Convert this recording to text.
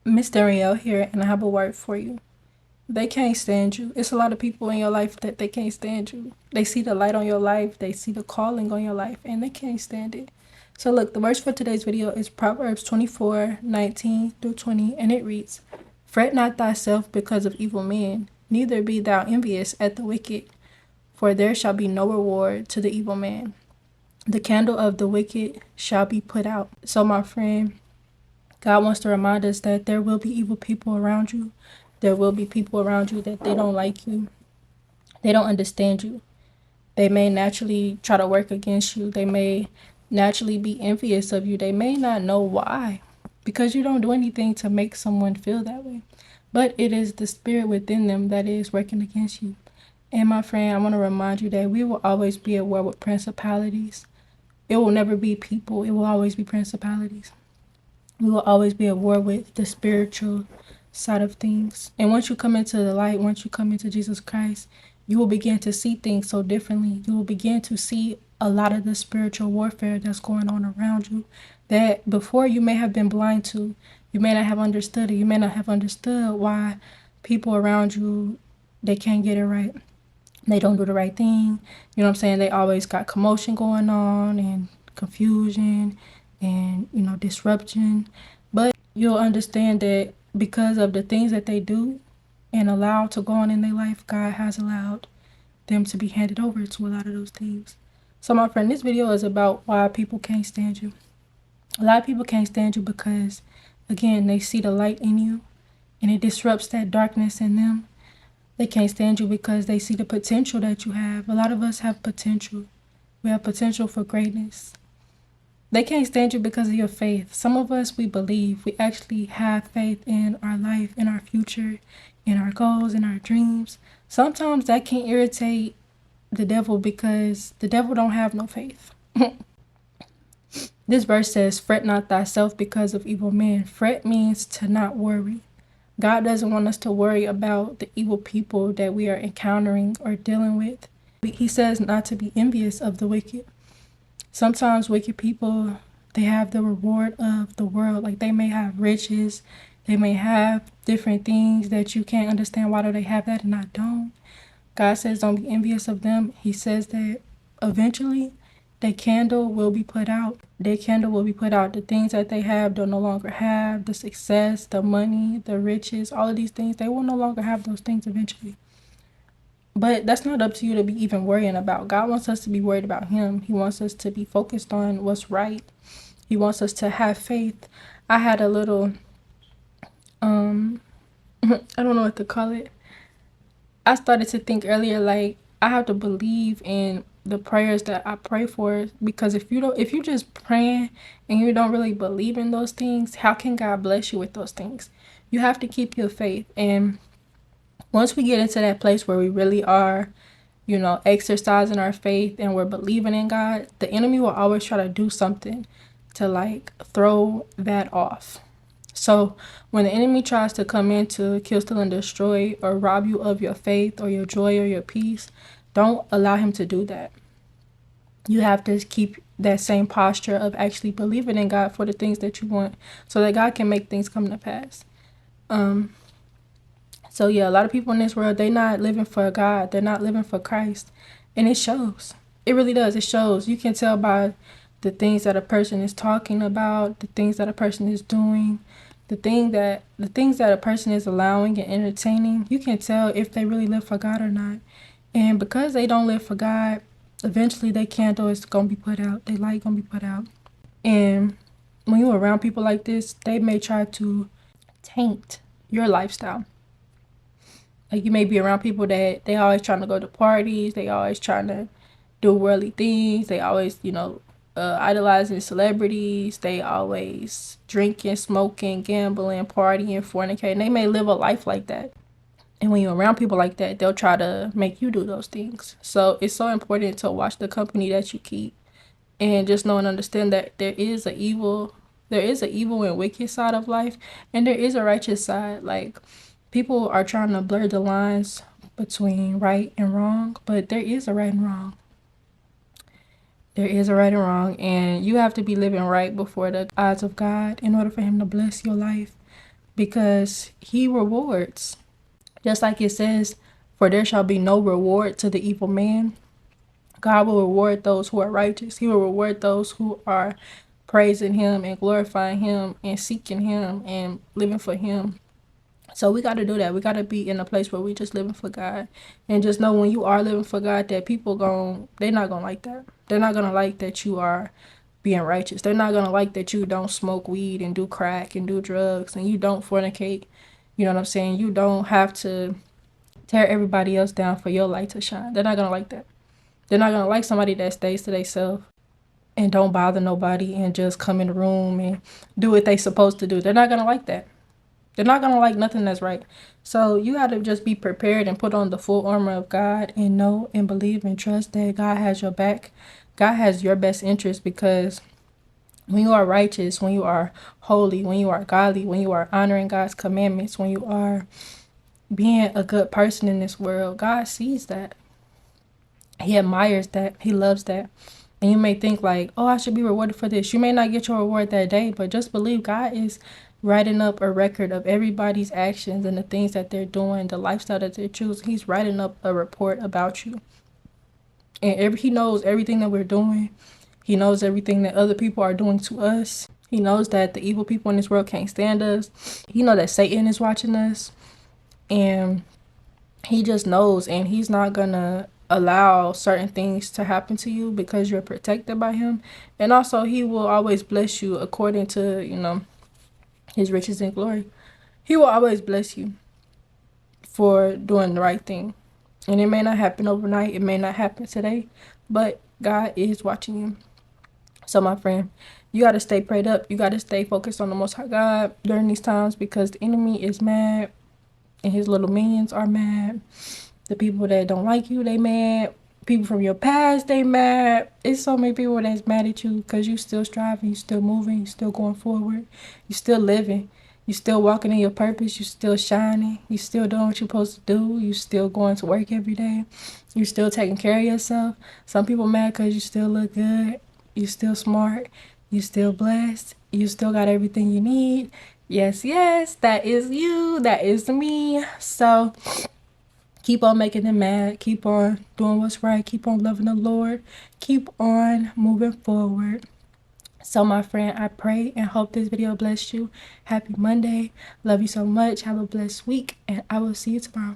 Miss Darielle here, and I have a word for you. They can't stand you. It's a lot of people in your life that they can't stand you. They see the light on your life, they see the calling on your life, and they can't stand it. So look, the verse for today's video is Proverbs 24:19-20, and it reads, Fret not thyself because of evil men, neither be thou envious at the wicked, for there shall be no reward to the evil man. The candle of the wicked shall be put out. So my friend, God wants to remind us that there will be evil people around you. There will be people around you that they don't like you. They don't understand you. They may naturally try to work against you. They may naturally be envious of you. They may not know why, because you don't do anything to make someone feel that way. But it is the spirit within them that is working against you. And my friend, I want to remind you that we will always be at war with principalities. It will never be people. It will always be principalities. We will always be at war with the spiritual side of things. And once you come into the light, once you come into Jesus Christ, you will begin to see things so differently. You will begin to see a lot of the spiritual warfare that's going on around you that before you may have been blind to. You may not have understood it. You may not have understood why people around you, they can't get it right. They don't do the right thing. You know what I'm saying? They always got commotion going on and confusion and, disruption. But you'll understand that because of the things that they do and allow to go on in their life, God has allowed them to be handed over to a lot of those things. So my friend, this video is about why people can't stand you. A lot of people can't stand you because, again, they see the light in you and it disrupts that darkness in them. They can't stand you because they see the potential that you have. A lot of us have potential. We have potential for greatness. They can't stand you because of your faith. Some of us, we believe. We actually have faith in our life, in our future, in our goals, in our dreams. Sometimes that can irritate the devil because the devil don't have no faith. This verse says, Fret not thyself because of evil men. Fret means to not worry. God doesn't want us to worry about the evil people that we are encountering or dealing with. He says not to be envious of the wicked. Sometimes wicked people, they have the reward of the world. Like they may have riches. They may have different things that you can't understand. Why do they have that and I don't? God says don't be envious of them. He says that eventually their candle will be put out. Their candle will be put out. The things that they have, they'll no longer have. The success, the money, the riches, all of these things, they will no longer have those things eventually. But that's not up to you to be even worrying about. God wants us to be worried about him. He wants us to be focused on what's right. He wants us to have faith. I had a little, I don't know what to call it. I started to think earlier, like, I have to believe in the prayers that I pray for, because if you just praying and you don't really believe in those things, how can God bless you with those things? You have to keep your faith. And once we get into that place where we really are, exercising our faith and we're believing in God, the enemy will always try to do something to like throw that off. So when the enemy tries to come in to kill, steal, and destroy or rob you of your faith or your joy or your peace, don't allow him to do that. You have to keep that same posture of actually believing in God for the things that you want so that God can make things come to pass. So yeah, a lot of people in this world, they're not living for God. They're not living for Christ. And it shows. It really does. It shows. You can tell by the things that a person is talking about, the things that a person is doing, the things that a person is allowing and entertaining. You can tell if they really live for God or not. And because they don't live for God, eventually their candle is going to be put out. Their light going to be put out. And when you're around people like this, they may try to taint your lifestyle. Like you may be around people that they always trying to go to parties. They always trying to do worldly things. They always, idolizing celebrities. They always drinking, smoking, gambling, partying, fornicating. They may live a life like that. And when you're around people like that, they'll try to make you do those things. So it's so important to watch the company that you keep and just know and understand that there is an evil and wicked side of life, and there is a righteous side. Like, people are trying to blur the lines between right and wrong, but there is a right and wrong. There is a right and wrong, and you have to be living right before the eyes of God in order for him to bless your life. because he rewards. Just like it says, for there shall be no reward to the evil man. God will reward those who are righteous. He will reward those who are praising him and glorifying him and seeking him and living for him. So we got to do that. We got to be in a place where we just living for God. And just know when you are living for God that they're not going to like that. They're not going to like that you are being righteous. They're not going to like that you don't smoke weed and do crack and do drugs and you don't fornicate. You know what I'm saying? You don't have to tear everybody else down for your light to shine. They're not going to like that. They're not going to like somebody that stays to themselves and don't bother nobody and just come in the room and do what they supposed to do. They're not going to like that. They're not going to like nothing that's right. So you got to just be prepared and put on the full armor of God and know and believe and trust that God has your back. God has your best interest, because when you are righteous, when you are holy, when you are godly, when you are honoring God's commandments, when you are being a good person in this world, God sees that. He admires that. He loves that. And you may think like, oh, I should be rewarded for this. You may not get your reward that day, but just believe God is writing up a record of everybody's actions and the things that they're doing, the lifestyle that they're choosing. He's writing up a report about you. And he knows everything that we're doing. He knows everything that other people are doing to us. He knows that the evil people in this world can't stand us. He knows that Satan is watching us. And he just knows, and he's not gonna allow certain things to happen to you because you're protected by him. And also he will always bless you according to, his riches and glory. He will always bless you for doing the right thing. And it may not happen overnight, it may not happen today, but God is watching you. So my friend, you got to stay prayed up. You got to stay focused on the Most High God during these times, because the enemy is mad and his little minions are mad. The people that don't like you, they mad. People from your past, they mad. It's so many people that's mad at you because you still striving, you still moving, you still going forward, you still living, you still walking in your purpose, you still shining, you still doing what you're supposed to do, you still going to work every day, you still taking care of yourself. Some people mad because you still look good, you still smart, you still blessed, you still got everything you need. Yes, that is you, that is me. So keep on making them mad. Keep on doing what's right. Keep on loving the Lord. Keep on moving forward. So my friend, I pray and hope this video blessed you. Happy Monday. Love you so much. Have a blessed week, and I will see you tomorrow.